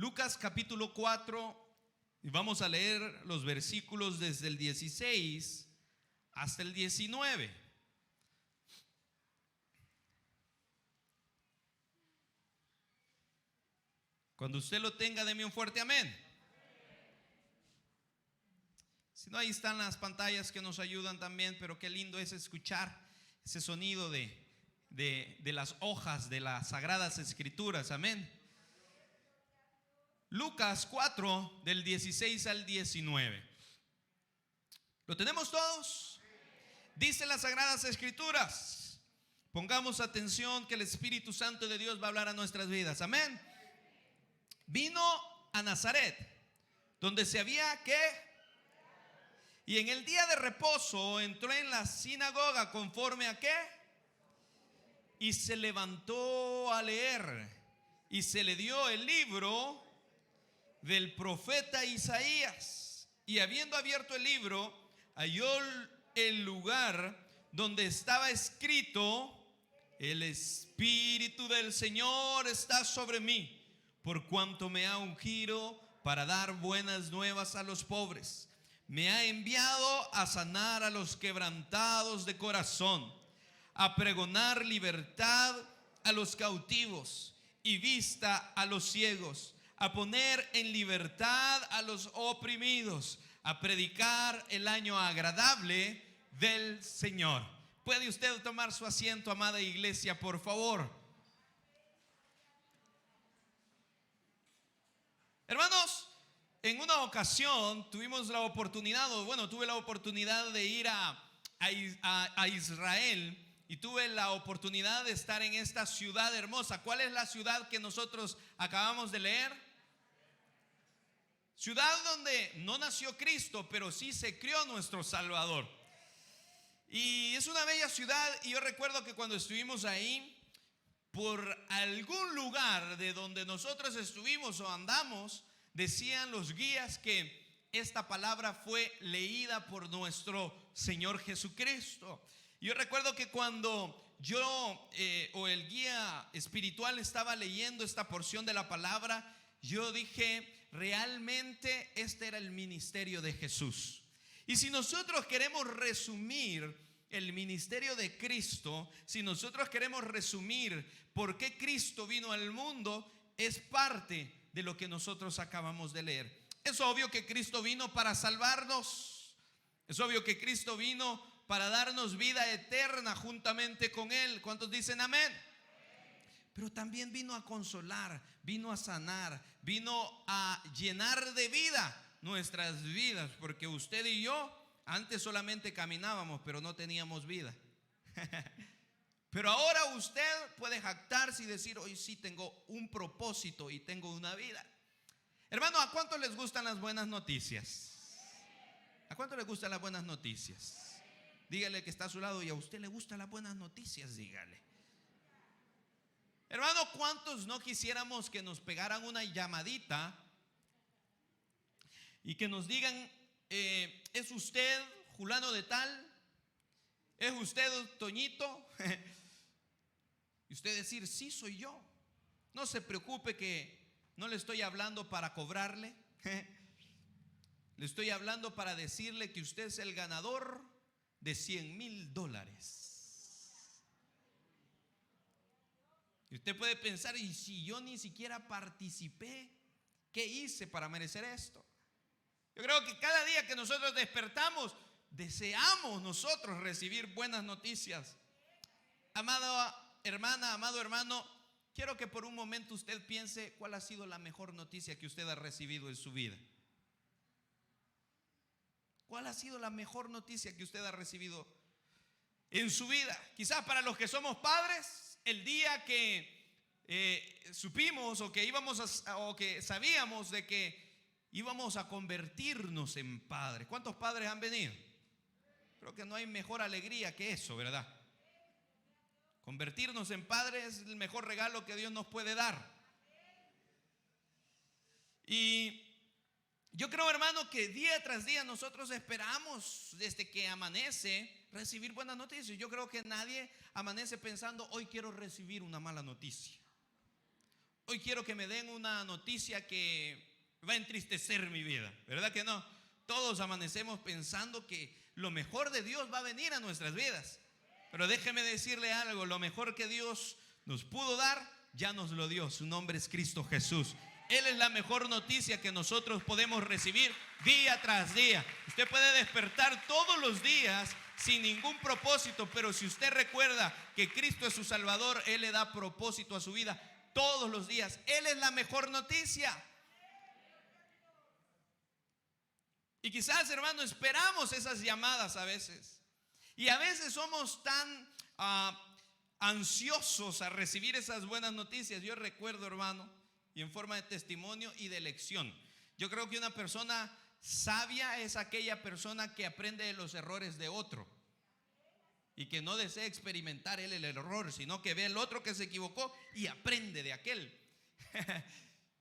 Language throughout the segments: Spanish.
Lucas capítulo 4, y vamos a leer los versículos desde el 16 hasta el 19. Cuando usted lo tenga, deme un fuerte amén. Si no, ahí están las pantallas que nos ayudan también, pero qué lindo es escuchar ese sonido de las hojas de las Sagradas Escrituras. Amén. Lucas 4, del 16 al 19. ¿Lo tenemos todos? Dice las Sagradas Escrituras. Pongamos atención que el Espíritu Santo de Dios va a hablar a nuestras vidas. Amén. Vino a Nazaret, donde se había que... Y en el día de reposo entró en la sinagoga conforme a qué. Y se levantó a leer. Y se le dio el libro del profeta Isaías. Y habiendo abierto el libro, halló el lugar donde estaba escrito: el Espíritu del Señor está sobre mí, por cuanto me ha ungido para dar buenas nuevas a los pobres. Me ha enviado a sanar a los quebrantados de corazón, a pregonar libertad a los cautivos y vista a los ciegos, a poner en libertad a los oprimidos, a predicar el año agradable del Señor. ¿Puede usted tomar su asiento, amada iglesia, por favor? Hermanos, en una ocasión tuvimos la oportunidad, tuve la oportunidad de ir a Israel, y tuve la oportunidad de estar en esta ciudad hermosa. ¿Cuál es la ciudad que nosotros acabamos de leer? Ciudad donde no nació Cristo, pero sí se crió nuestro Salvador. Y es una bella ciudad, y yo recuerdo que cuando estuvimos ahí, por algún lugar de donde nosotros estuvimos o andamos, decían los guías que esta palabra fue leída por nuestro Señor Jesucristo. Yo recuerdo que cuando yo o el guía espiritual estaba leyendo esta porción de la palabra, yo dije, realmente este era el ministerio de Jesús. Y si nosotros queremos resumir el ministerio de Cristo, si nosotros queremos resumir por qué Cristo vino al mundo, es parte de lo que nosotros acabamos de leer. Es obvio que Cristo vino para salvarnos. Es obvio que Cristo vino para darnos vida eterna juntamente con Él. ¿Cuántos dicen amén? Pero también vino a consolar, vino a sanar, vino a llenar de vida nuestras vidas, porque usted y yo antes solamente caminábamos, pero no teníamos vida. Pero ahora usted puede jactarse y decir: hoy sí tengo un propósito y tengo una vida. Hermano, ¿a cuántos les gustan las buenas noticias? ¿A cuántos les gustan las buenas noticias? Dígale que está a su lado: y a usted le gustan las buenas noticias, dígale. Hermano, ¿cuántos no quisiéramos que nos pegaran una llamadita y que nos digan: ¿es usted fulano de tal? ¿Es usted Toñito? Y usted decir: sí, soy yo. No se preocupe, que no le estoy hablando para cobrarle. Le estoy hablando para decirle que usted es el ganador de $100,000. Y usted puede pensar: y si yo ni siquiera participé, ¿qué hice para merecer esto? Yo creo que cada día que nosotros despertamos, deseamos nosotros recibir buenas noticias. Amada hermana, amado hermano, quiero que por un momento usted piense cuál ha sido la mejor noticia que usted ha recibido en su vida. ¿Cuál ha sido la mejor noticia que usted ha recibido en su vida? Quizás para los que somos padres, el día que supimos o que sabíamos de que íbamos a convertirnos en padres. ¿Cuántos padres han venido? Creo que no hay mejor alegría que eso, ¿verdad? Convertirnos en padres es el mejor regalo que Dios nos puede dar. Y yo creo, hermano, que día tras día nosotros esperamos, desde que amanece, recibir buenas noticias. Yo creo que nadie amanece pensando: hoy quiero recibir una mala noticia, hoy quiero que me den una noticia que va a entristecer mi vida, ¿verdad que no? Todos amanecemos pensando que lo mejor de Dios va a venir a nuestras vidas. Pero déjeme decirle algo, lo mejor que Dios nos pudo dar, ya nos lo dio. Su nombre es Cristo Jesús. Él es la mejor noticia que nosotros podemos recibir día tras día. Usted puede despertar todos los días sin ningún propósito, pero si usted recuerda que Cristo es su Salvador, Él le da propósito a su vida todos los días. Él es la mejor noticia. Y quizás, hermano, esperamos esas llamadas a veces. Y a veces somos tan ansiosos a recibir esas buenas noticias. Yo recuerdo, hermano, y en forma de testimonio y de lección, yo creo que una persona sabia es aquella persona que aprende de los errores de otro y que no desea experimentar él el error, sino que ve el otro que se equivocó y aprende de aquel.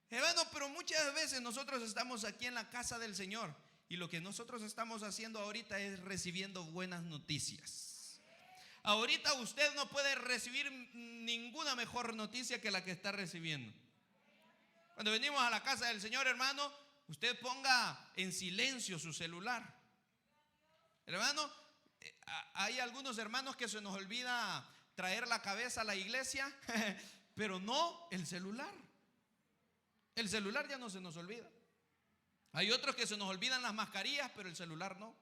Hermano, pero muchas veces nosotros estamos aquí en la casa del Señor y lo que nosotros estamos haciendo ahorita es recibiendo buenas noticias. Ahorita usted no puede recibir ninguna mejor noticia que la que está recibiendo. Cuando venimos a la casa del Señor, hermano, usted ponga en silencio su celular. Hermano, hay algunos hermanos que se nos olvida traer la cabeza a la iglesia, pero no el celular. El celular ya no se nos olvida. Hay otros que se nos olvidan las mascarillas, pero el celular no.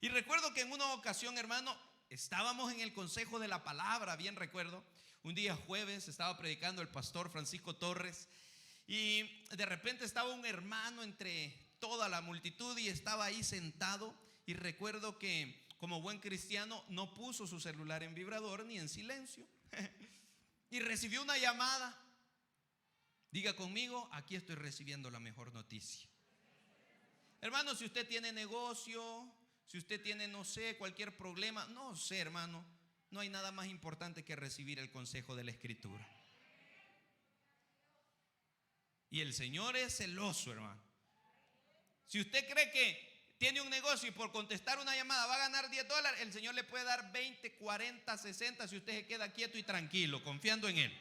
Y recuerdo que en una ocasión, hermano, estábamos en el consejo de la palabra, bien recuerdo. Un día jueves estaba predicando el pastor Francisco Torres y de repente estaba un hermano entre toda la multitud y estaba ahí sentado, y recuerdo que como buen cristiano no puso su celular en vibrador ni en silencio y recibió una llamada. Diga conmigo, aquí estoy recibiendo la mejor noticia. Hermano, si usted tiene negocio, si usted tiene, no sé, cualquier problema, no sé, hermano, no hay nada más importante que recibir el consejo de la Escritura. Y el Señor es celoso, hermano. Si usted cree que tiene un negocio y por contestar una llamada va a ganar $10, el Señor le puede dar 20, 40, 60 si usted se queda quieto y tranquilo, confiando en Él.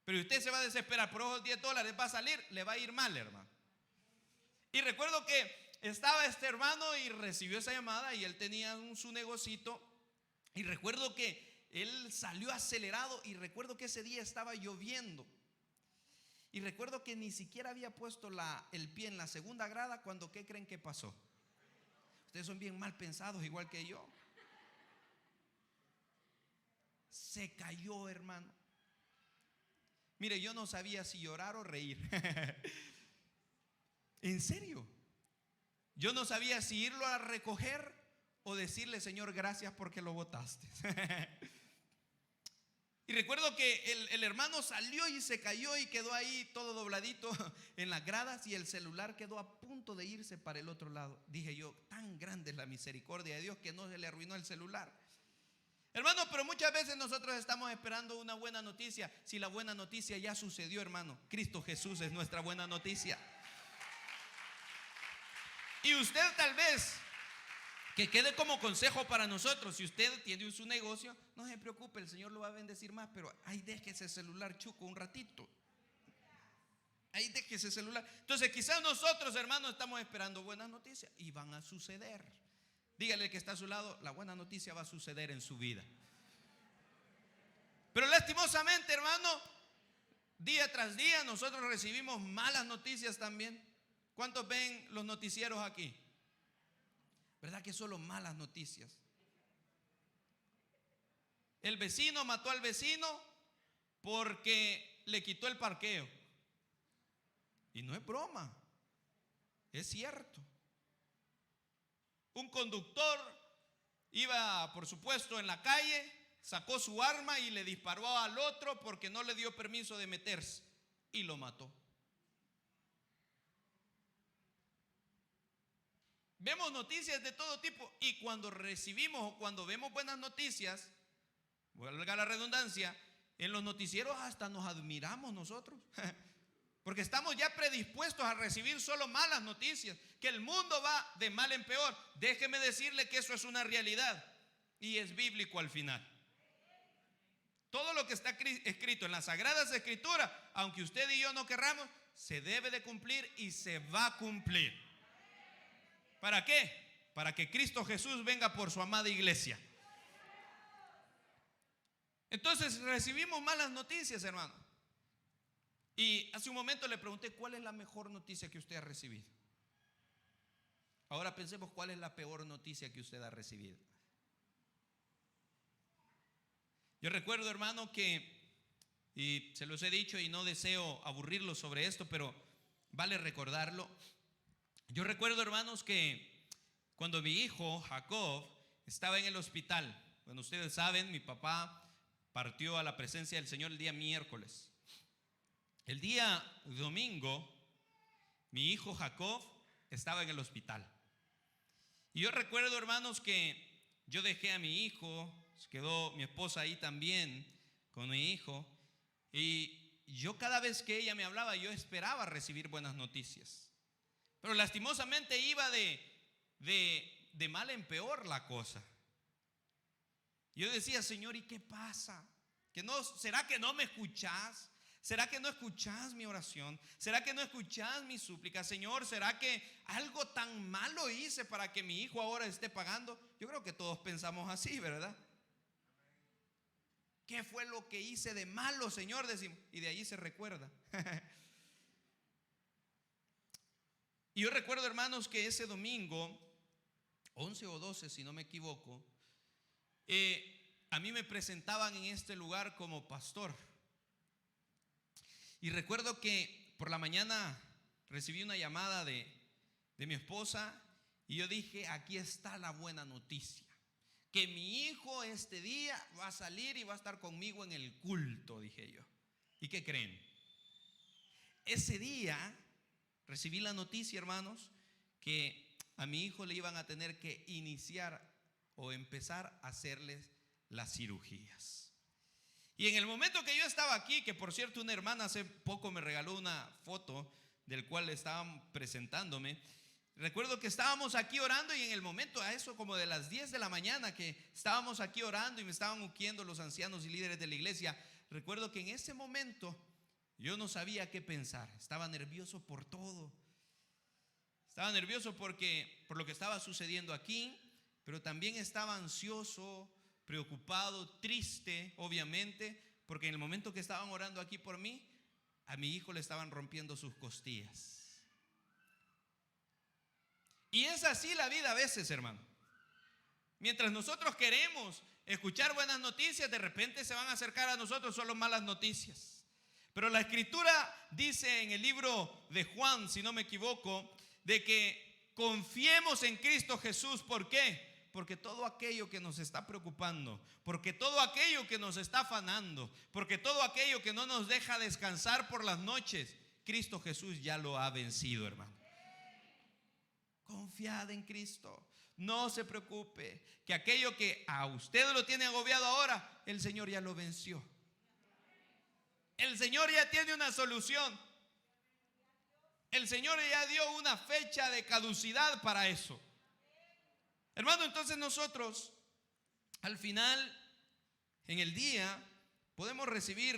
Pero usted se va a desesperar por esos $10, va a salir, le va a ir mal, hermano. Y recuerdo que estaba este hermano y recibió esa llamada y él tenía su negocito. Y recuerdo que él salió acelerado y recuerdo que ese día estaba lloviendo. Y recuerdo que ni siquiera había puesto el pie en la segunda grada cuando, ¿qué creen que pasó? Ustedes son bien mal pensados, igual que yo. Se cayó, hermano. Mire, yo no sabía si llorar o reír. En serio. Yo no sabía si irlo a recoger o decirle, Señor, gracias porque lo botaste. Y recuerdo que el hermano salió y se cayó y quedó ahí todo dobladito en las gradas y el celular quedó a punto de irse para el otro lado. Dije yo, tan grande es la misericordia de Dios que no se le arruinó el celular. Hermano, pero muchas veces nosotros estamos esperando una buena noticia. Si la buena noticia ya sucedió, hermano, Cristo Jesús es nuestra buena noticia. Y usted tal vez, que quede como consejo para nosotros, si usted tiene su negocio, no se preocupe, el Señor lo va a bendecir más, pero ahí deje ese celular chuco un ratito. Ahí deje ese celular. Entonces quizás nosotros, hermanos, estamos esperando buenas noticias y van a suceder. Dígale que está a su lado, la buena noticia va a suceder en su vida. Pero lastimosamente, hermano, día tras día nosotros recibimos malas noticias también. ¿Cuántos ven los noticieros aquí? ¿Verdad que solo malas noticias? El vecino mató al vecino porque le quitó el parqueo. Y no es broma, es cierto. Un conductor iba, por supuesto, en la calle, sacó su arma y le disparó al otro porque no le dio permiso de meterse y lo mató. Vemos noticias de todo tipo y cuando recibimos o cuando vemos buenas noticias, valga la redundancia, en los noticieros hasta nos admiramos nosotros. Porque estamos ya predispuestos a recibir solo malas noticias, que el mundo va de mal en peor. Déjeme decirle que eso es una realidad y es bíblico al final. Todo lo que está escrito en las Sagradas Escrituras, aunque usted y yo no querramos, se debe de cumplir y se va a cumplir. ¿Para qué? Para que Cristo Jesús venga por su amada iglesia. Entonces recibimos malas noticias, hermano. Y hace un momento le pregunté, ¿cuál es la mejor noticia que usted ha recibido? Ahora pensemos, ¿cuál es la peor noticia que usted ha recibido? Yo recuerdo, hermano, que, y se los he dicho y no deseo aburrirlos sobre esto, pero vale recordarlo. Yo recuerdo, hermanos, que cuando mi hijo Jacob estaba en el hospital, bueno, ustedes saben, mi papá partió a la presencia del Señor el día miércoles. El día domingo, mi hijo Jacob estaba en el hospital. Y yo recuerdo, hermanos, que yo dejé a mi hijo, quedó mi esposa ahí también con mi hijo. Y yo cada vez que ella me hablaba, yo esperaba recibir buenas noticias. Pero lastimosamente iba de mal en peor la cosa. Yo decía, Señor, ¿y qué pasa? ¿Será que no me escuchás? ¿Será que no escuchás mi oración? ¿Será que no escuchás mi súplica? Señor, ¿será que algo tan malo hice para que mi hijo ahora esté pagando? Yo creo que todos pensamos así, ¿verdad? ¿Qué fue lo que hice de malo, Señor? Decimos, y de ahí se recuerda. Y yo recuerdo, hermanos, que ese domingo, 11 o 12 si no me equivoco, a mí me presentaban en este lugar como pastor. Y recuerdo que por la mañana recibí una llamada de mi esposa y yo dije, aquí está la buena noticia, que mi hijo este día va a salir y va a estar conmigo en el culto, dije yo. ¿Y qué creen? Ese día recibí la noticia, hermanos, que a mi hijo le iban a tener que iniciar o empezar a hacerles las cirugías. Y en el momento que yo estaba aquí, que por cierto una hermana hace poco me regaló una foto del cual estaban presentándome, recuerdo que estábamos aquí orando y en el momento a eso como de las 10 de la mañana que estábamos aquí orando y me estaban ungiendo los ancianos y líderes de la iglesia, recuerdo que en ese momento yo no sabía qué pensar, estaba nervioso por todo. Estaba nervioso por lo que estaba sucediendo aquí, pero también estaba ansioso, preocupado, triste, obviamente, porque en el momento que estaban orando aquí por mí, a mi hijo le estaban rompiendo sus costillas. Y es así la vida a veces, hermano. Mientras nosotros queremos escuchar buenas noticias, de repente se van a acercar a nosotros solo malas noticias. Pero la Escritura dice en el libro de Juan, si no me equivoco, de que confiemos en Cristo Jesús. ¿Por qué? Porque todo aquello que nos está preocupando, porque todo aquello que nos está afanando, porque todo aquello que no nos deja descansar por las noches, Cristo Jesús ya lo ha vencido, hermano. Confiad en Cristo. No se preocupe, que aquello que a usted lo tiene agobiado ahora, el Señor ya lo venció. El Señor ya tiene una solución. El Señor ya dio una fecha de caducidad para eso. Hermano, entonces nosotros al final, en el día, podemos recibir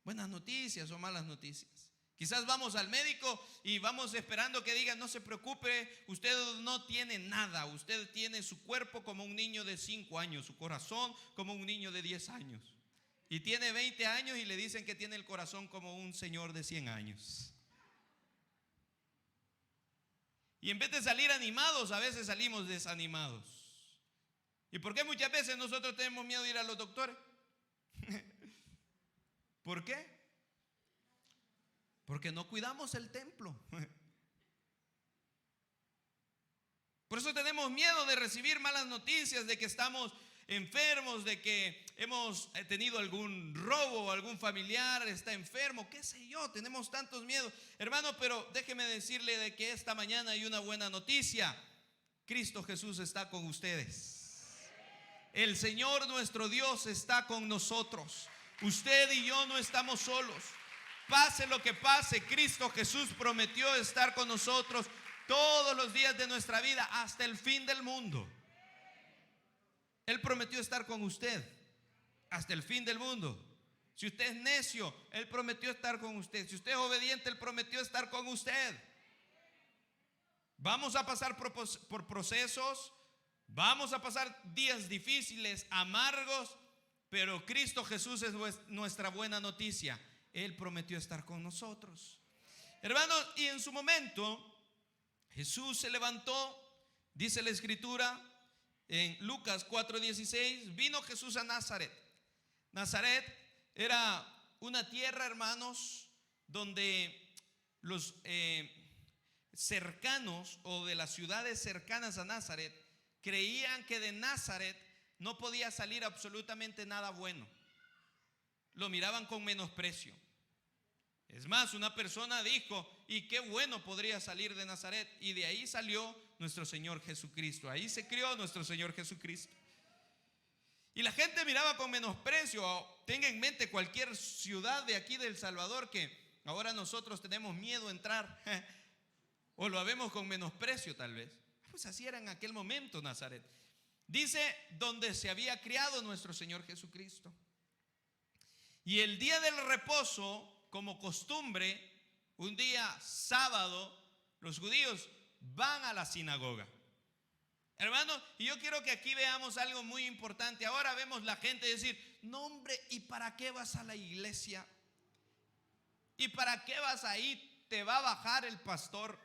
buenas noticias o malas noticias. Quizás vamos al médico y vamos esperando que diga, no se preocupe, usted no tiene nada, usted tiene su cuerpo como un niño de 5 años, su corazón como un niño de 10 años. Y tiene 20 años y le dicen que tiene el corazón como un señor de 100 años. Y en vez de salir animados, a veces salimos desanimados. ¿Y por qué muchas veces nosotros tenemos miedo de ir a los doctores? ¿Por qué? Porque no cuidamos el templo. Por eso tenemos miedo de recibir malas noticias, de que estamos enfermos, de que hemos tenido algún robo, algún familiar está enfermo, qué sé yo, tenemos tantos miedos. Hermano, pero déjeme decirle de que esta mañana hay una buena noticia. Cristo Jesús está con ustedes. El Señor nuestro Dios está con nosotros. Usted y yo no estamos solos. Pase lo que pase, Cristo Jesús prometió estar con nosotros todos los días de nuestra vida hasta el fin del mundo. Él prometió estar con usted. hasta el fin del mundo. Si usted es necio, Él prometió estar con usted. Si usted es obediente, Él prometió estar con usted. Vamos a pasar por procesos, vamos a pasar días difíciles, amargos, pero Cristo Jesús es nuestra buena noticia. Él prometió estar con nosotros. Hermanos, y en su momento Jesús se levantó, dice la Escritura en Lucas 4:16, vino Jesús a Nazaret. Nazaret era una tierra, hermanos, donde los cercanos o de las ciudades cercanas a Nazaret creían que de Nazaret no podía salir absolutamente nada bueno. Lo miraban con menosprecio. Es más, una persona dijo, ¿y qué bueno podría salir de Nazaret? Y de ahí salió nuestro Señor Jesucristo. Ahí se crió nuestro Señor Jesucristo. Y la gente miraba con menosprecio. Tenga en mente cualquier ciudad de aquí de El Salvador que ahora nosotros tenemos miedo a entrar o lo vemos con menosprecio tal vez. Pues así era en aquel momento Nazaret. Dice, donde se había criado nuestro Señor Jesucristo. Y el día del reposo, como costumbre, un día sábado, los judíos van a la sinagoga. Hermanos, y yo quiero que aquí veamos algo muy importante. Ahora vemos la gente decir, no hombre, ¿y para qué vas a la iglesia? ¿Y para qué vas ahí? Te va a bajar el pastor.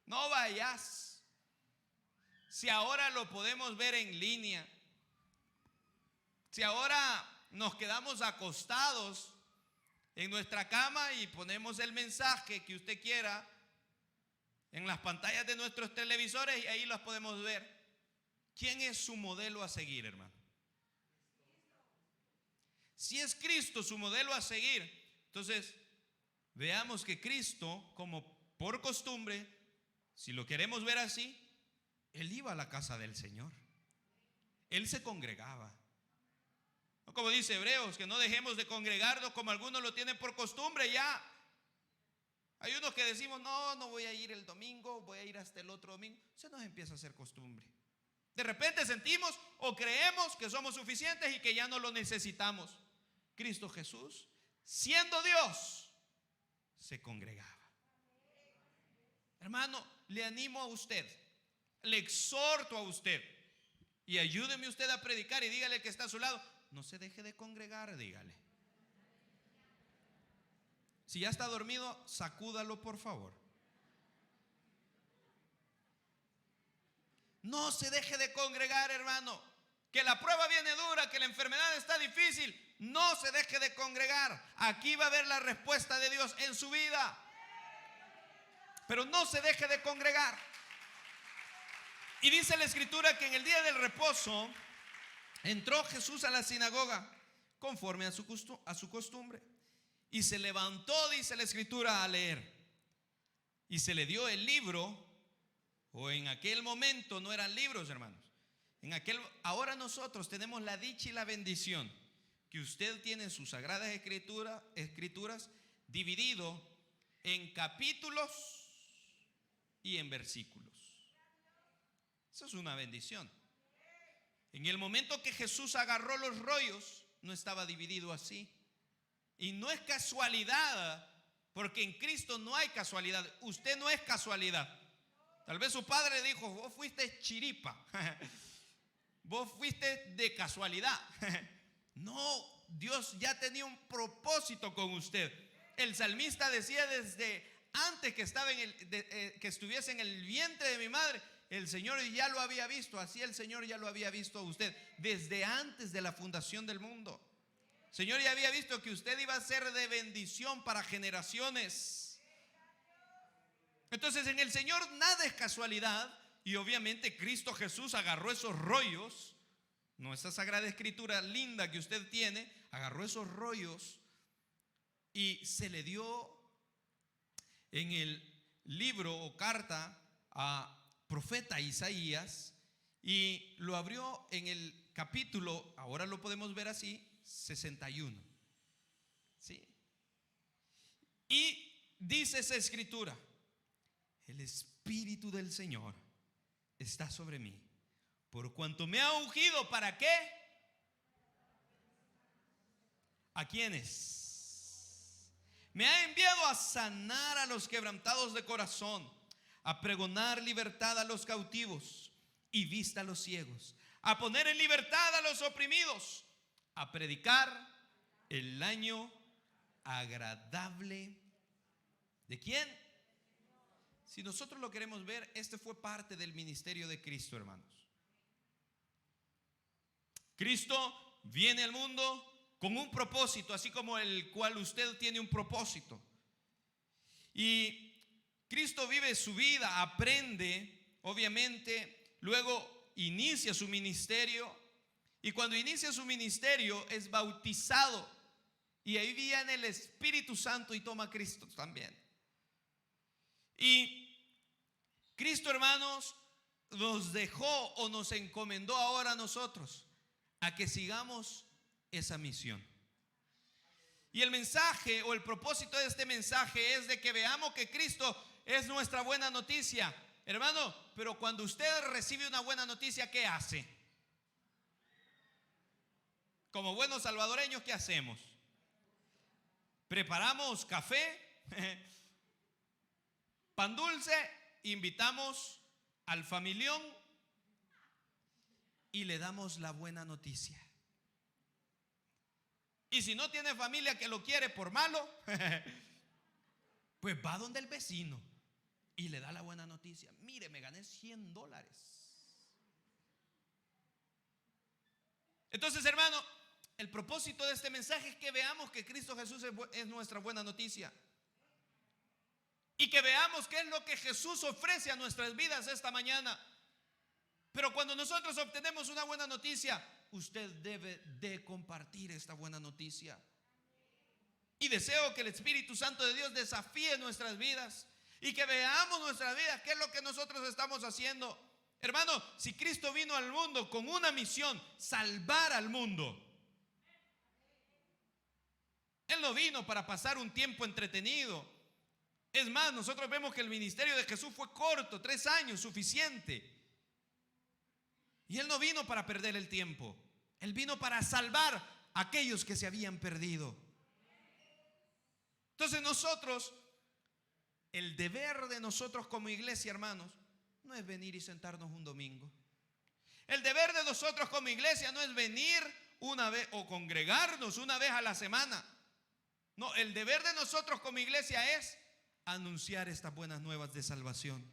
No vayas. Si ahora lo podemos ver en línea. Si ahora nos quedamos acostados en nuestra cama y ponemos el mensaje que usted quiera en las pantallas de nuestros televisores y ahí las podemos ver. ¿Quién es su modelo a seguir, hermano? Si es Cristo su modelo a seguir, entonces veamos que Cristo, como por costumbre, si lo queremos ver así, Él iba a la casa del Señor. Él se congregaba. No como dice Hebreos, que no dejemos de congregarnos como algunos lo tienen por costumbre ya. Hay unos que decimos, no voy a ir el domingo, voy a ir hasta el otro domingo. Se nos empieza a hacer costumbre. De repente sentimos o creemos que somos suficientes y que ya no lo necesitamos. Cristo Jesús, siendo Dios, se congregaba. Hermano, le animo a usted, le exhorto a usted y ayúdeme usted a predicar y dígale que está a su lado, no se deje de congregar, dígale. Si ya está dormido, sacúdalo por favor. No se deje de congregar, hermano. Que la prueba viene dura, que la enfermedad está difícil. No se deje de congregar. Aquí va a haber la respuesta de Dios en su vida. Pero no se deje de congregar. Y dice la Escritura que en el día del reposo entró Jesús a la sinagoga conforme a su costumbre. Y se levantó, dice la Escritura, a leer. Y se le dio el libro, o en aquel momento no eran libros, hermanos. Ahora nosotros tenemos la dicha y la bendición que usted tiene sus sagradas escrituras dividido en capítulos y en versículos. Eso es una bendición. En el momento que Jesús agarró los rollos, no estaba dividido así. Y no es casualidad, porque en Cristo no hay casualidad. Usted no es casualidad. Tal vez su padre dijo, vos fuiste chiripa. Vos fuiste de casualidad. No, Dios ya tenía un propósito con usted. El salmista decía desde antes que estuviese en el vientre de mi madre, el Señor ya lo había visto. Así el Señor ya lo había visto a usted desde antes de la fundación del mundo. El Señor ya había visto que usted iba a ser de bendición para generaciones. Entonces en el Señor nada es casualidad. Y obviamente Cristo Jesús agarró esos rollos, no esa sagrada escritura linda que usted tiene, agarró esos rollos y se le dio en el libro o carta a profeta Isaías y lo abrió en el capítulo, ahora lo podemos ver así, 61. ¿Sí? Y dice esa escritura, el Espíritu del Señor está sobre mí, por cuanto me ha ungido, ¿para qué? ¿A quiénes? Me ha enviado a sanar a los quebrantados de corazón, a pregonar libertad a los cautivos y vista a los ciegos, a poner en libertad a los oprimidos, a predicar el año agradable. ¿De quién? Si nosotros lo queremos ver, este fue parte del ministerio de Cristo, hermanos. Cristo viene al mundo con un propósito, así como el cual usted tiene un propósito. Y Cristo vive su vida, aprende, obviamente, luego inicia su ministerio. Y cuando inicia su ministerio es bautizado. Y ahí viene el Espíritu Santo y toma a Cristo también. Y Cristo, hermanos, nos dejó o nos encomendó ahora a nosotros a que sigamos esa misión. Y el mensaje o el propósito de este mensaje es de que veamos que Cristo es nuestra buena noticia. Hermano, pero cuando usted recibe una buena noticia, ¿qué hace? Como buenos salvadoreños, ¿qué hacemos? Preparamos café, pan dulce, invitamos al familión y le damos la buena noticia. Y si no tiene familia que lo quiere por malo, pues va donde el vecino y le da la buena noticia. Mire, me gané $100. Entonces, hermano, el propósito de este mensaje es que veamos que Cristo Jesús es nuestra buena noticia. Y que veamos qué es lo que Jesús ofrece a nuestras vidas esta mañana. Pero cuando nosotros obtenemos una buena noticia, usted debe de compartir esta buena noticia. Y deseo que el Espíritu Santo de Dios desafíe nuestras vidas y que veamos nuestras vidas, qué es lo que nosotros estamos haciendo. Hermano, si Cristo vino al mundo con una misión, salvar al mundo. Él no vino para pasar un tiempo entretenido. Es más, nosotros vemos que el ministerio de Jesús fue corto, 3 años, suficiente. Y Él no vino para perder el tiempo. Él vino para salvar a aquellos que se habían perdido. Entonces nosotros, el deber de nosotros como iglesia, hermanos, no es venir y sentarnos un domingo. El deber de nosotros como iglesia no es venir una vez o congregarnos una vez a la semana. No, el deber de nosotros como iglesia es anunciar estas buenas nuevas de salvación.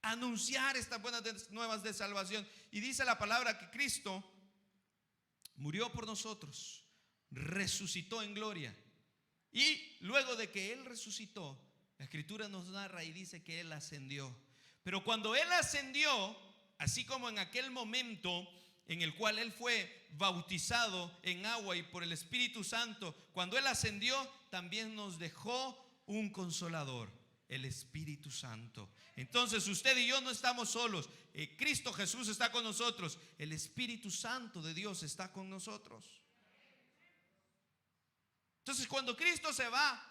Anunciar estas buenas nuevas de salvación. Y dice la palabra que Cristo murió por nosotros, resucitó en gloria. Y luego de que Él resucitó, la Escritura nos narra y dice que Él ascendió. Pero cuando Él ascendió, así como en aquel momento en el cual Él fue bautizado en agua y por el Espíritu Santo, cuando Él ascendió, también nos dejó un consolador, el Espíritu Santo. Entonces usted y yo no estamos solos. Cristo Jesús está con nosotros. El Espíritu Santo de Dios está con nosotros. Entonces cuando Cristo se va,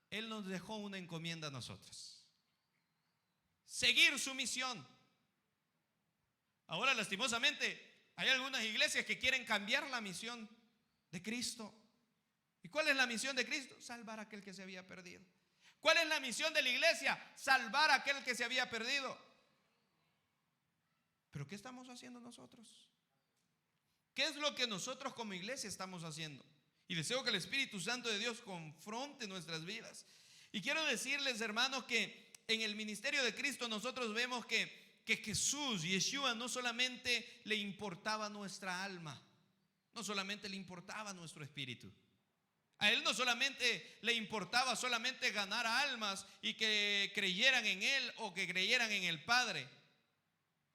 Él nos dejó una encomienda a nosotros: seguir su misión. Ahora, lastimosamente, hay algunas iglesias que quieren cambiar la misión de Cristo. ¿Y cuál es la misión de Cristo? Salvar a aquel que se había perdido. ¿Cuál es la misión de la iglesia? Salvar a aquel que se había perdido. ¿Pero qué estamos haciendo nosotros? ¿Qué es lo que nosotros como iglesia estamos haciendo? Y deseo que el Espíritu Santo de Dios confronte nuestras vidas. Y quiero decirles, hermanos, que en el ministerio de Cristo nosotros vemos que Jesús, Yeshua, no solamente le importaba nuestra alma, no solamente le importaba nuestro espíritu. A Él no solamente le importaba solamente ganar almas y que creyeran en Él o que creyeran en el Padre.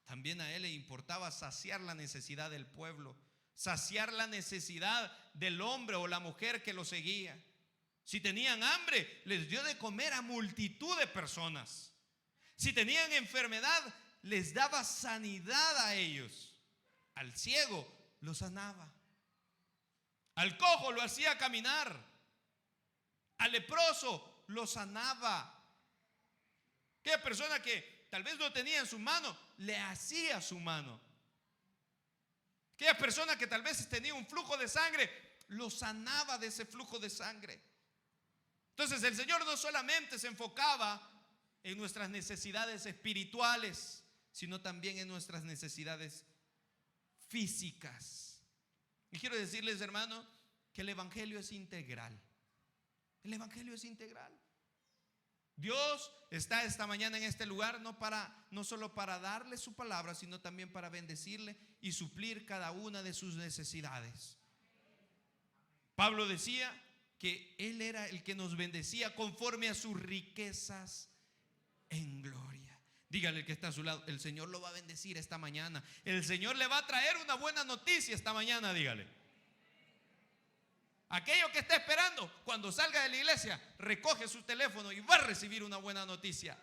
También a Él le importaba saciar la necesidad del pueblo, saciar la necesidad del hombre o la mujer que lo seguía. Si tenían hambre, les dio de comer a multitud de personas. Si tenían enfermedad, les daba sanidad a ellos. Al ciego lo sanaba. Al cojo lo hacía caminar. Al leproso lo sanaba. Aquella persona que tal vez no tenía en su mano, le hacía su mano. Aquella persona que tal vez tenía un flujo de sangre, lo sanaba de ese flujo de sangre. Entonces el Señor no solamente se enfocaba en nuestras necesidades espirituales, sino también en nuestras necesidades físicas. Y quiero decirles, hermano, que el evangelio es integral. El evangelio es integral. Dios está esta mañana en este lugar no solo para darle su palabra, sino también para bendecirle y suplir cada una de sus necesidades. Pablo decía que Él era el que nos bendecía conforme a sus riquezas en gloria. Dígale al que está a su lado, el Señor lo va a bendecir esta mañana. El Señor le va a traer una buena noticia esta mañana, dígale. Aquello que está esperando, cuando salga de la iglesia, recoge su teléfono y va a recibir una buena noticia.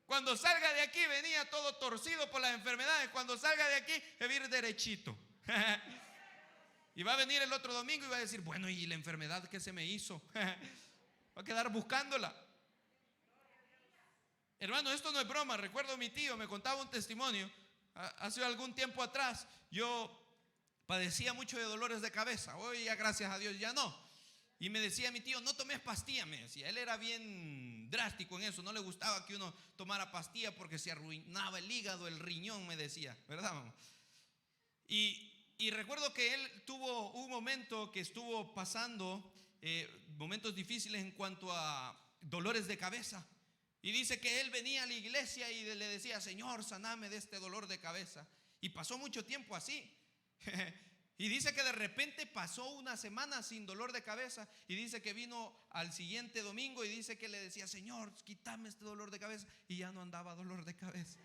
Cuando salga de aquí, venía todo torcido por las enfermedades. Cuando salga de aquí, va a ir derechito. Y va a venir el otro domingo y va a decir, bueno, ¿y la enfermedad qué se me hizo? Va a quedar buscándola. Hermano, esto no es broma. Recuerdo a mi tío, me contaba un testimonio. Hace algún tiempo atrás, yo padecía mucho de dolores de cabeza. Hoy ya gracias a Dios ya no. Y me decía mi tío, no tomes pastilla, me decía. Él era bien drástico en eso. No le gustaba que uno tomara pastilla porque se arruinaba el hígado, el riñón, me decía. ¿Verdad, mamá? Y recuerdo que él tuvo un momento que estuvo pasando momentos difíciles en cuanto a dolores de cabeza. Y dice que él venía a la iglesia y le decía, Señor, saname de este dolor de cabeza. Y pasó mucho tiempo así. Y dice que de repente pasó una semana sin dolor de cabeza. Y dice que vino al siguiente domingo y dice que le decía, Señor, quítame este dolor de cabeza. Y ya no andaba dolor de cabeza.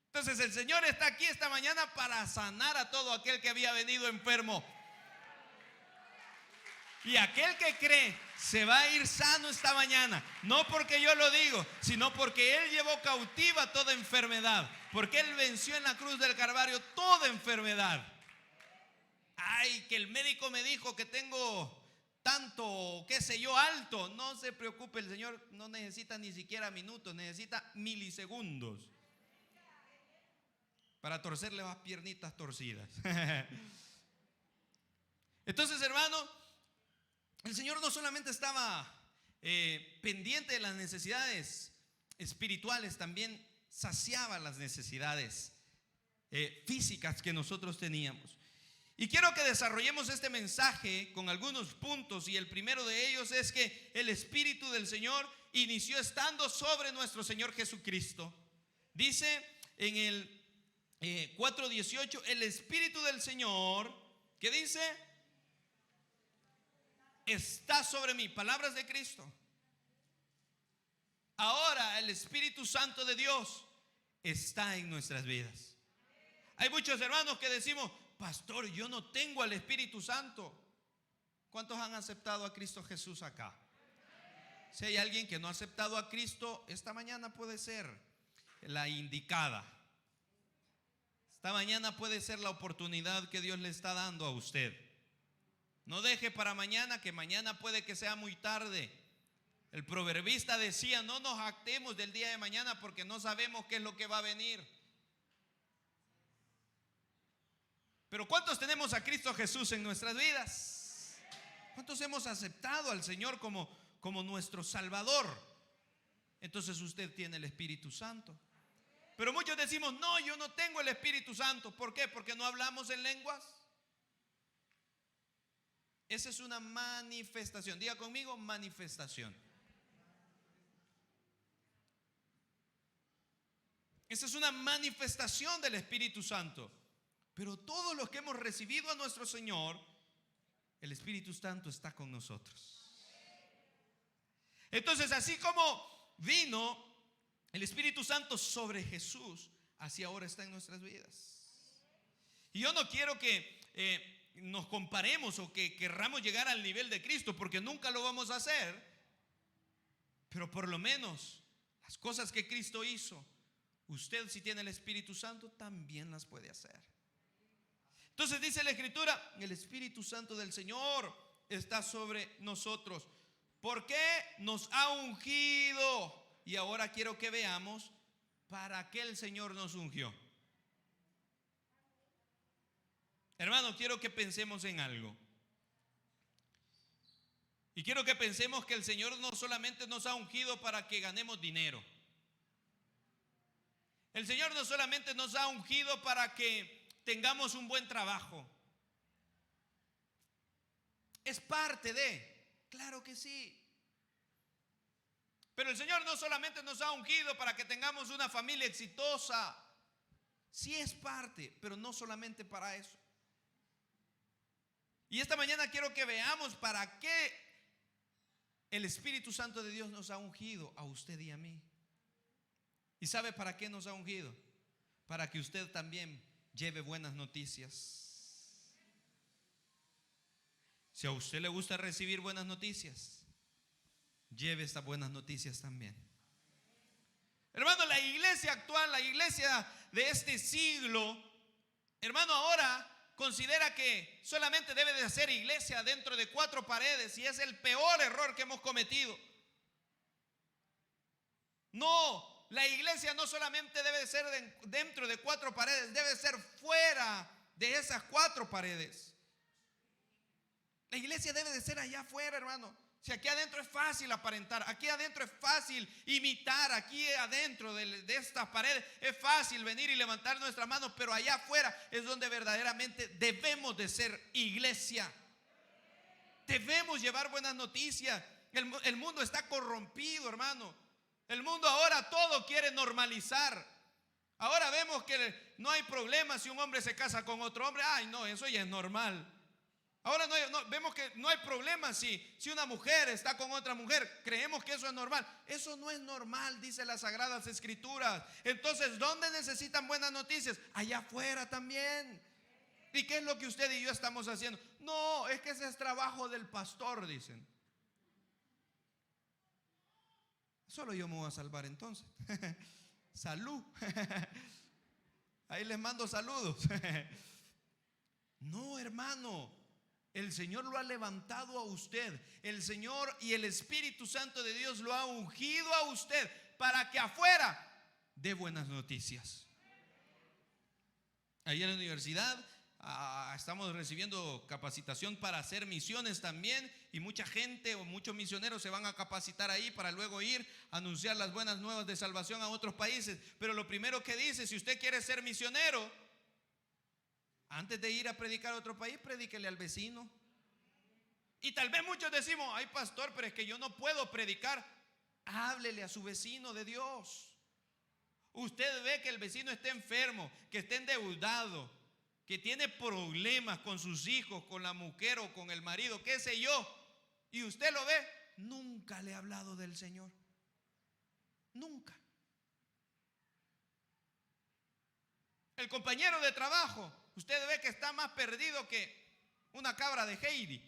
Entonces el Señor está aquí esta mañana para sanar a todo aquel que había venido enfermo. Y aquel que cree se va a ir sano esta mañana. No porque yo lo digo, sino porque Él llevó cautiva toda enfermedad. Porque Él venció en la cruz del Calvario toda enfermedad. Ay, que el médico me dijo que tengo tanto, qué sé yo, alto. No se preocupe, el Señor no necesita ni siquiera minutos, necesita milisegundos para torcerle las piernitas torcidas. Entonces, hermano, el Señor no solamente estaba pendiente de las necesidades espirituales, también saciaba las necesidades físicas que nosotros teníamos. Y quiero que desarrollemos este mensaje con algunos puntos, y el primero de ellos es que el Espíritu del Señor inició estando sobre nuestro Señor Jesucristo. Dice en el 4:18, el Espíritu del Señor, ¿qué dice? Está sobre mí. Palabras de Cristo. Ahora el Espíritu Santo de Dios está en nuestras vidas. Hay muchos hermanos que decimos, pastor, yo no tengo al Espíritu Santo. ¿Cuántos han aceptado a Cristo Jesús acá? Si hay alguien que no ha aceptado a Cristo, esta mañana puede ser la indicada. Esta mañana puede ser la oportunidad que Dios le está dando a usted. No deje para mañana, que mañana puede que sea muy tarde. El proverbista decía, no nos jactemos del día de mañana porque no sabemos qué es lo que va a venir. Pero ¿cuántos tenemos a Cristo Jesús en nuestras vidas? ¿Cuántos hemos aceptado al Señor como nuestro Salvador? Entonces usted tiene el Espíritu Santo. Pero muchos decimos, no, yo no tengo el Espíritu Santo. ¿Por qué? Porque no hablamos en lenguas. Esa es una manifestación. Diga conmigo, manifestación. Esa es una manifestación del Espíritu Santo. Pero todos los que hemos recibido a nuestro Señor, el Espíritu Santo está con nosotros. Entonces, así como vino el Espíritu Santo sobre Jesús, así ahora está en nuestras vidas. Y yo no quiero que nos comparemos o que querramos llegar al nivel de Cristo, porque nunca lo vamos a hacer. Pero por lo menos las cosas que Cristo hizo, usted, si tiene el Espíritu Santo, también las puede hacer. Entonces dice la Escritura, el Espíritu Santo del Señor está sobre nosotros. ¿Por qué? Nos ha ungido. Y ahora quiero que veamos para qué el Señor nos ungió. Hermano, quiero que pensemos en algo. Y quiero que pensemos que el Señor no solamente nos ha ungido para que ganemos dinero. El Señor no solamente nos ha ungido para que tengamos un buen trabajo. Es parte de, claro que sí. Pero el Señor no solamente nos ha ungido para que tengamos una familia exitosa. Sí es parte, pero no solamente para eso. Y esta mañana quiero que veamos para qué el Espíritu Santo de Dios nos ha ungido a usted y a mí. ¿Y sabe para qué nos ha ungido? Para que usted también lleve buenas noticias. Si a usted le gusta recibir buenas noticias, lleve estas buenas noticias también. Hermano, la iglesia actual, la iglesia de este siglo, hermano, ahora considera que solamente debe de ser iglesia dentro de 4 paredes, y es el peor error que hemos cometido. No, la iglesia no solamente debe de ser dentro de 4 paredes, debe de ser fuera de esas 4 paredes. La iglesia debe de ser allá afuera, hermano. Si aquí adentro es fácil aparentar, aquí adentro es fácil imitar, aquí adentro de estas paredes es fácil venir y levantar nuestras manos, pero allá afuera es donde verdaderamente debemos de ser iglesia. Debemos llevar buenas noticias. El mundo está corrompido, hermano. El mundo ahora todo quiere normalizar. Ahora vemos que no hay problema si un hombre se casa con otro hombre. Ay, no, eso ya es normal. Ahora vemos que no hay problema si una mujer está con otra mujer. Creemos que eso es normal. Eso no es normal, dice las Sagradas Escrituras. Entonces, ¿dónde necesitan buenas noticias? Allá afuera también. ¿Y qué es lo que usted y yo estamos haciendo? No, es que ese es trabajo del pastor, dicen. Solo yo me voy a salvar entonces. Salud. Ahí les mando saludos. No, hermano. El Señor lo ha levantado a usted. El Señor y el Espíritu Santo de Dios lo ha ungido a usted para que afuera dé buenas noticias. Ahí en la universidad estamos recibiendo capacitación para hacer misiones también, y mucha gente o muchos misioneros se van a capacitar ahí para luego ir a anunciar las buenas nuevas de salvación a otros países. Pero lo primero que dice, si usted quiere ser misionero, antes de ir a predicar a otro país, predíquele al vecino. Y tal vez muchos decimos, ay pastor, pero es que yo no puedo predicar. Háblele a su vecino de Dios. Usted ve que el vecino está enfermo, que está endeudado, que tiene problemas con sus hijos, con la mujer o con el marido, qué sé yo, y usted lo ve, nunca le ha hablado del Señor. Nunca. El compañero de trabajo, usted ve que está más perdido que una cabra de Heidi.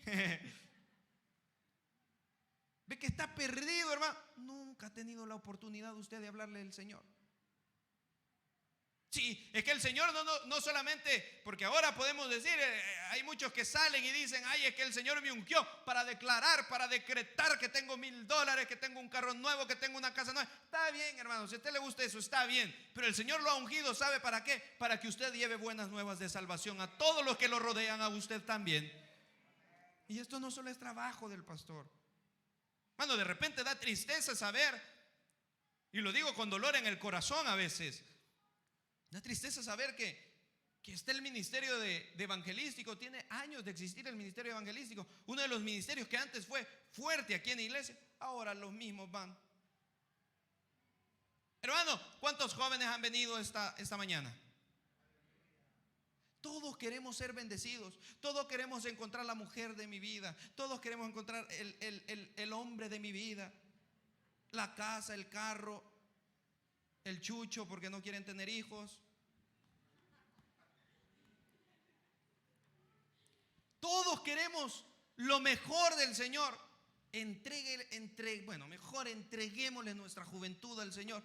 Ve que está perdido, hermano. Nunca ha tenido la oportunidad usted de hablarle del Señor. Sí, es que el Señor no solamente, porque ahora podemos decir, hay muchos que salen y dicen, ay, es que el Señor me ungió para declarar, para decretar que tengo $1000, que tengo un carro nuevo, que tengo una casa nueva. Está bien, hermano, si a usted le gusta eso, está bien. Pero el Señor lo ha ungido, ¿sabe para qué? Para que usted lleve buenas nuevas de salvación a todos los que lo rodean, a usted también. Y esto no solo es trabajo del pastor. Hermano, de repente da tristeza saber, y lo digo con dolor en el corazón a veces, da tristeza saber que está el ministerio de evangelístico. Tiene años de existir el ministerio evangelístico. Uno de los ministerios que antes fue fuerte aquí en la iglesia, ahora los mismos van. Hermano, ¿cuántos jóvenes han venido esta mañana? Todos queremos ser bendecidos. Todos queremos encontrar la mujer de mi vida. Todos queremos encontrar el hombre de mi vida. La casa, el carro, el chucho porque no quieren tener hijos. Todos queremos lo mejor del Señor. Mejor entreguémosle nuestra juventud al Señor.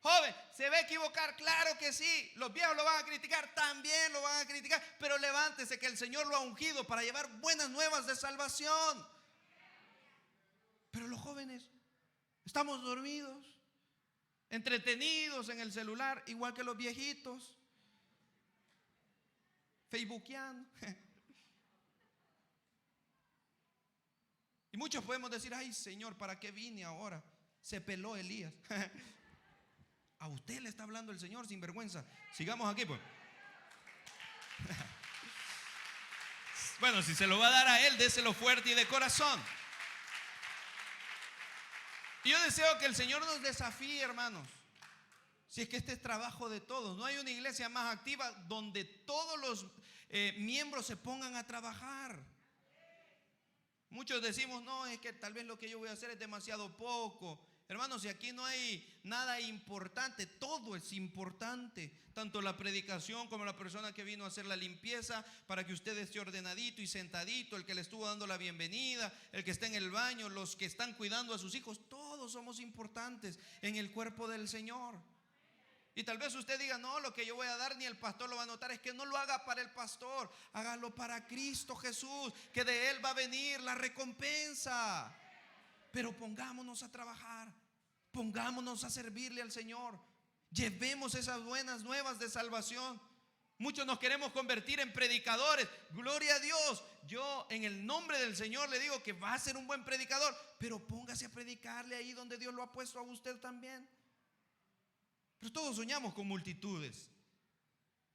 Joven, ¿se va a equivocar? Claro que sí. Los viejos lo van a criticar, también lo van a criticar. Pero levántese, que el Señor lo ha ungido para llevar buenas nuevas de salvación. Pero los jóvenes estamos dormidos, entretenidos en el celular, igual que los viejitos. facebookeando. Y muchos podemos decir, ay Señor, ¿para qué vine ahora? Se peló Elías. A usted le está hablando el Señor, sin vergüenza. Sigamos aquí, pues. Bueno, si se lo va a dar a Él, déselo fuerte y de corazón. Y yo deseo que el Señor nos desafíe, hermanos. Si es que este es trabajo de todos. No hay una iglesia más activa donde todos los miembros se pongan a trabajar. Muchos decimos, no, es que tal vez lo que yo voy a hacer es demasiado poco. Hermanos, si aquí no hay nada importante, todo es importante. Tanto la predicación como la persona que vino a hacer la limpieza para que usted esté ordenadito y sentadito, el que le estuvo dando la bienvenida, el que está en el baño, los que están cuidando a sus hijos. Todos somos importantes en el cuerpo del Señor. Y tal vez usted diga, no, lo que yo voy a dar ni el pastor lo va a notar. Es que no lo haga para el pastor, hágalo para Cristo Jesús, que de Él va a venir la recompensa. Pero pongámonos a trabajar, pongámonos a servirle al Señor. Llevemos esas buenas nuevas de salvación. Muchos nos queremos convertir en predicadores. Gloria a Dios. Yo en el nombre del Señor le digo que va a ser un buen predicador, pero póngase a predicarle ahí donde Dios lo ha puesto a usted también. Pero todos soñamos con multitudes.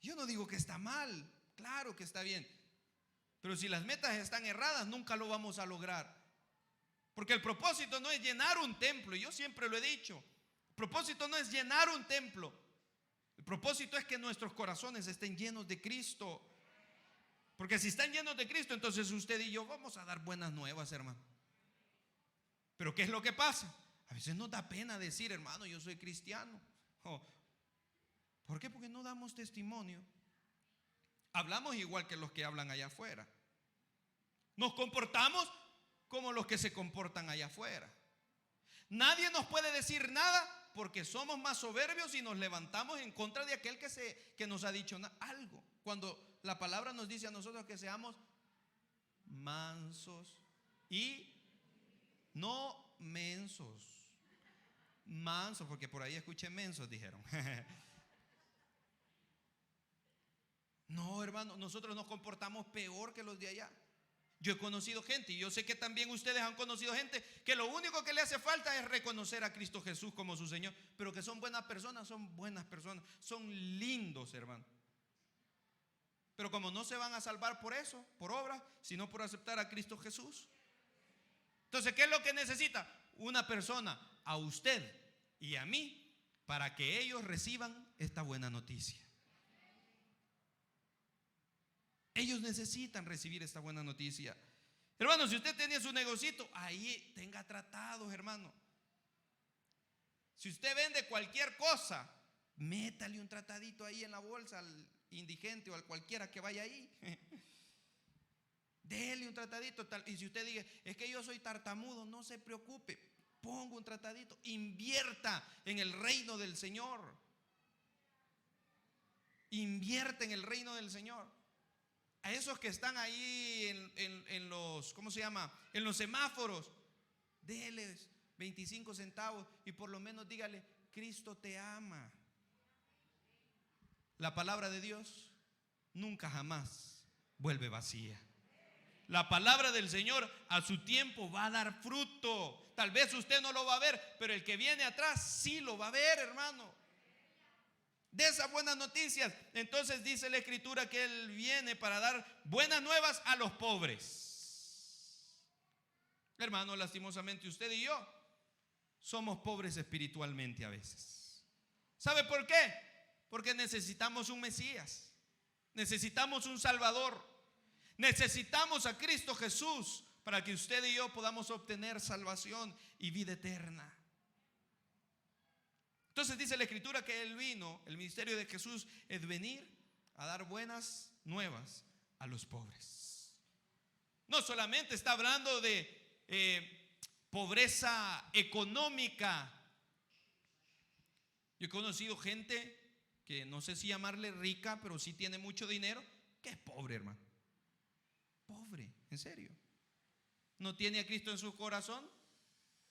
Yo no digo que está mal, claro que está bien. Pero si las metas están erradas, nunca lo vamos a lograr. Porque el propósito no es llenar un templo, yo siempre lo he dicho. El propósito no es llenar un templo. El propósito es que nuestros corazones estén llenos de Cristo. Porque si están llenos de Cristo, entonces usted y yo vamos a dar buenas nuevas, hermano. Pero ¿qué es lo que pasa? A veces nos da pena decir, hermano, yo soy cristiano. ¿Por qué? Porque no damos testimonio. Hablamos igual que los que hablan allá afuera. Nos comportamos como los que se comportan allá afuera. Nadie nos puede decir nada porque somos más soberbios y nos levantamos en contra de aquel que nos ha dicho algo. Cuando la palabra nos dice a nosotros que seamos mansos y no mensos. Mansos, porque por ahí escuché mensos, dijeron. No, hermano, nosotros nos comportamos peor que los de allá. Yo he conocido gente, y yo sé que también ustedes han conocido gente, que lo único que le hace falta es reconocer a Cristo Jesús como su Señor. Pero que son buenas personas, son lindos, hermano. Pero como no se van a salvar por eso, por obras, sino por aceptar a Cristo Jesús. Entonces, ¿qué es lo que necesita? Una persona, a usted y a mí, para que ellos reciban esta buena noticia. Ellos necesitan recibir esta buena noticia. Hermano, si usted tenía su negocito, ahí tenga tratados, hermano. Si usted vende cualquier cosa, métale un tratadito ahí en la bolsa al indigente o al cualquiera que vaya ahí. Dele un tratadito. Y si usted dice, es que yo soy tartamudo, no se preocupe, ponga un tratadito, invierta en el reino del Señor. Invierta en el reino del Señor. A esos que están ahí en los, ¿cómo se llama? En los semáforos, déles 25 centavos y por lo menos dígale, Cristo te ama. La palabra de Dios nunca jamás vuelve vacía. La palabra del Señor a su tiempo va a dar fruto. Tal vez usted no lo va a ver, pero el que viene atrás sí lo va a ver, hermano. De esas buenas noticias. Entonces dice la Escritura que Él viene para dar buenas nuevas a los pobres. Hermano, lastimosamente usted y yo somos pobres espiritualmente a veces. ¿Sabe por qué? Porque necesitamos un Mesías. Necesitamos un Salvador. Necesitamos a Cristo Jesús para que usted y yo podamos obtener salvación y vida eterna. Entonces dice la Escritura que Él vino, el ministerio de Jesús es venir a dar buenas nuevas a los pobres. No solamente está hablando de pobreza económica. Yo he conocido gente que no sé si llamarle rica, pero sí tiene mucho dinero, que es pobre, hermano. Pobre, en serio. ¿No tiene a Cristo en su corazón?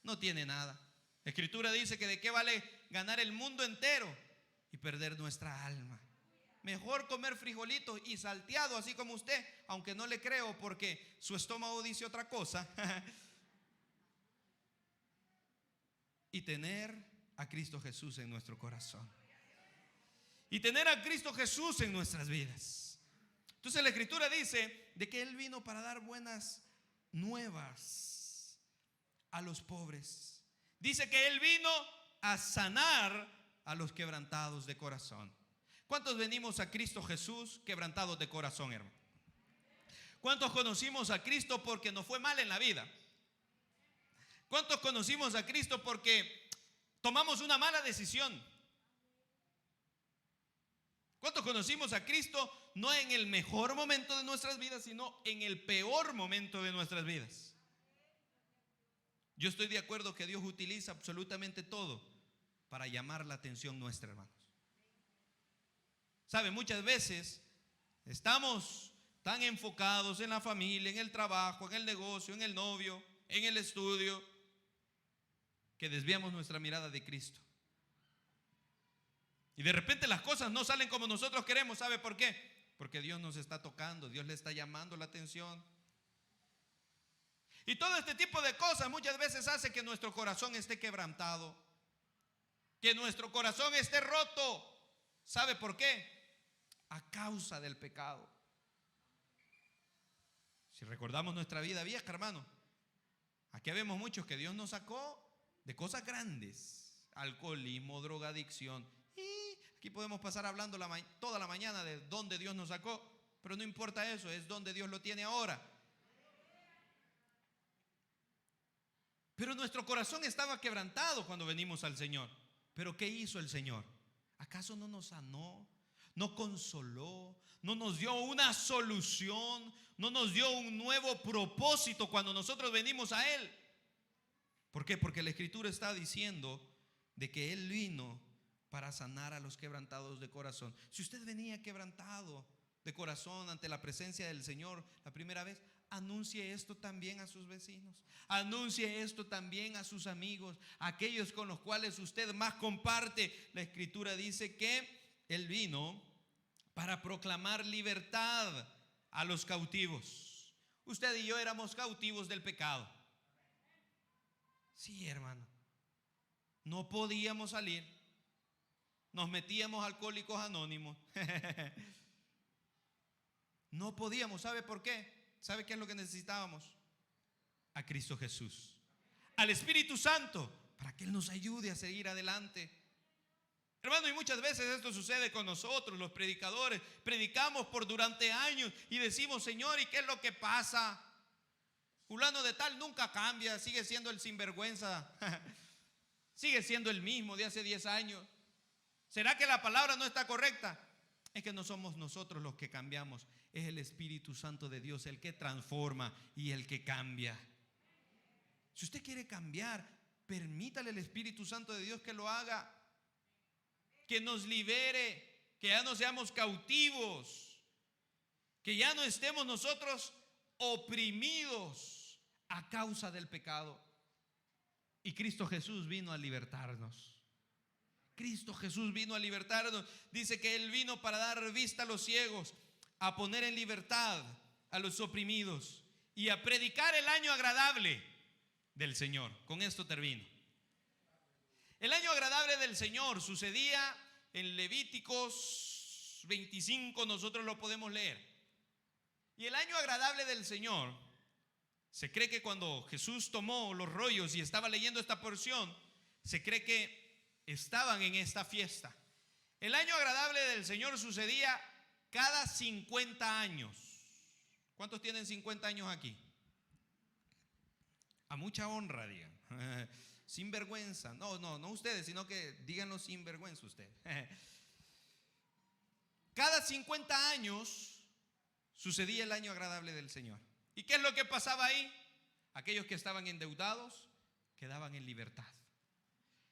No tiene nada. La Escritura dice que de qué vale ganar el mundo entero y perder nuestra alma. mejor comer frijolitos y salteado, así como usted, aunque no le creo porque su estómago dice otra cosa. Y tener a Cristo Jesús en nuestro corazón. Y tener a Cristo Jesús en nuestras vidas. Entonces la Escritura dice de que Él vino para dar buenas nuevas a los pobres. Dice que Él vino a sanar a los quebrantados de corazón. ¿Cuántos venimos a Cristo Jesús quebrantados de corazón, hermano? ¿Cuántos conocimos a Cristo porque nos fue mal en la vida? ¿Cuántos conocimos a Cristo porque tomamos una mala decisión? ¿Cuántos conocimos a Cristo no en el mejor momento de nuestras vidas, sino en el peor momento de nuestras vidas? Yo estoy de acuerdo que Dios utiliza absolutamente todo para llamar la atención nuestra, hermanos. ¿Sabe? Muchas veces estamos tan enfocados en la familia, en el trabajo, en el negocio, en el novio, en el estudio, que desviamos nuestra mirada de Cristo. Y de repente las cosas no salen como nosotros queremos. ¿Sabe por qué? Porque Dios nos está tocando, Dios le está llamando la atención. Y todo este tipo de cosas muchas veces hace que nuestro corazón esté quebrantado, que nuestro corazón esté roto. ¿Sabe por qué? A causa del pecado. Si recordamos nuestra vida vieja, hermano, aquí vemos muchos que Dios nos sacó de cosas grandes: alcoholismo, drogadicción. Y aquí podemos pasar hablando toda la mañana de dónde Dios nos sacó, pero no importa eso, es donde Dios lo tiene ahora. Pero nuestro corazón estaba quebrantado cuando venimos al Señor. ¿Pero qué hizo el Señor? ¿Acaso no nos sanó? ¿No consoló? ¿No nos dio una solución? ¿No nos dio un nuevo propósito cuando nosotros venimos a Él? ¿Por qué? Porque la Escritura está diciendo de que Él vino para sanar a los quebrantados de corazón. Si usted venía quebrantado de corazón ante la presencia del Señor la primera vez, anuncie esto también a sus vecinos. Anuncie esto también a sus amigos, a aquellos con los cuales usted más comparte. La Escritura dice que Él vino para proclamar libertad a los cautivos. Usted y yo éramos cautivos del pecado. Sí, hermano. No podíamos salir. Nos metíamos a Alcohólicos Anónimos. No podíamos. ¿Sabe por qué? ¿Sabe qué es lo que necesitábamos? A Cristo Jesús, al Espíritu Santo, para que Él nos ayude a seguir adelante. Hermano, y muchas veces esto sucede con nosotros, los predicadores. Predicamos por durante años y decimos: Señor, ¿y qué es lo que pasa? Fulano de tal nunca cambia, sigue siendo el sinvergüenza. Sigue siendo el mismo de hace 10 años. ¿Será que la palabra no está correcta? Es que no somos nosotros los que cambiamos, es el Espíritu Santo de Dios el que transforma y el que cambia. Si usted quiere cambiar, permítale al Espíritu Santo de Dios que lo haga, que nos libere, que ya no seamos cautivos, que ya no estemos nosotros oprimidos a causa del pecado. Y Cristo Jesús vino a libertarnos. Cristo Jesús vino a libertarnos. Dice que Él vino para dar vista a los ciegos, a poner en libertad a los oprimidos y a predicar el año agradable del Señor. Con esto termino. El año agradable del Señor sucedía en Levíticos 25, nosotros lo podemos leer. Y el año agradable del Señor, se cree que cuando Jesús tomó los rollos y estaba leyendo esta porción, se cree que estaban en esta fiesta. El año agradable del Señor sucedía cada 50 años. ¿Cuántos tienen 50 años aquí? A mucha honra, digan. Sin vergüenza. No ustedes, sino que díganlo sin vergüenza usted. Cada 50 años sucedía el año agradable del Señor. ¿Y qué es lo que pasaba ahí? Aquellos que estaban endeudados quedaban en libertad.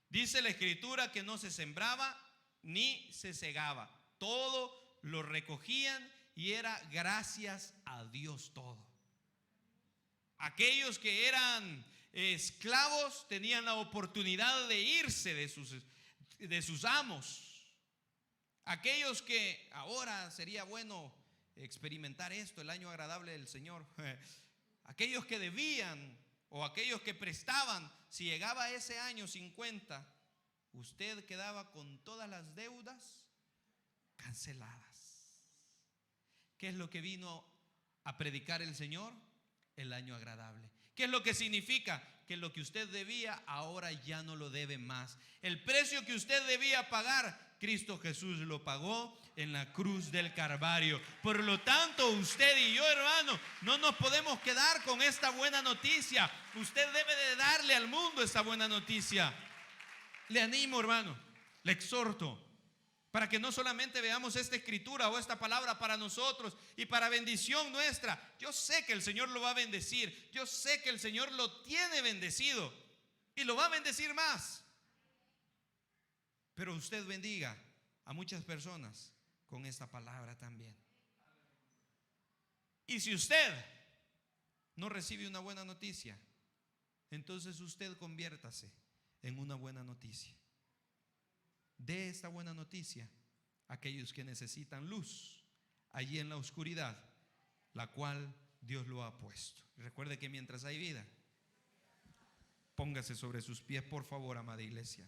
Dice la Escritura que no se sembraba ni se segaba. Todo lo recogían y era gracias a Dios todo. Aquellos que eran esclavos tenían la oportunidad de irse de sus amos. Aquellos que ahora sería bueno experimentar esto, el año agradable del Señor. Aquellos que debían o aquellos que prestaban, si llegaba ese año 50, usted quedaba con todas las deudas canceladas. ¿Qué es lo que vino a predicar el Señor? El año agradable. ¿Qué es lo que significa? Que lo que usted debía ahora ya no lo debe más. El precio que usted debía pagar, Cristo Jesús lo pagó en la cruz del Calvario. Por lo tanto, usted y yo, hermano, no nos podemos quedar con esta buena noticia. Usted debe de darle al mundo esta buena noticia. Le animo, hermano, le exhorto, para que no solamente veamos esta escritura o esta palabra para nosotros y para bendición nuestra. Yo sé que el Señor lo va a bendecir. Yo sé que el Señor lo tiene bendecido y lo va a bendecir más. Pero usted bendiga a muchas personas con esta palabra también. Y si usted no recibe una buena noticia, entonces usted conviértase en una buena noticia. Dé esta buena noticia a aquellos que necesitan luz allí en la oscuridad, la cual Dios lo ha puesto. Recuerde que mientras hay vida, póngase sobre sus pies, por favor, amada iglesia.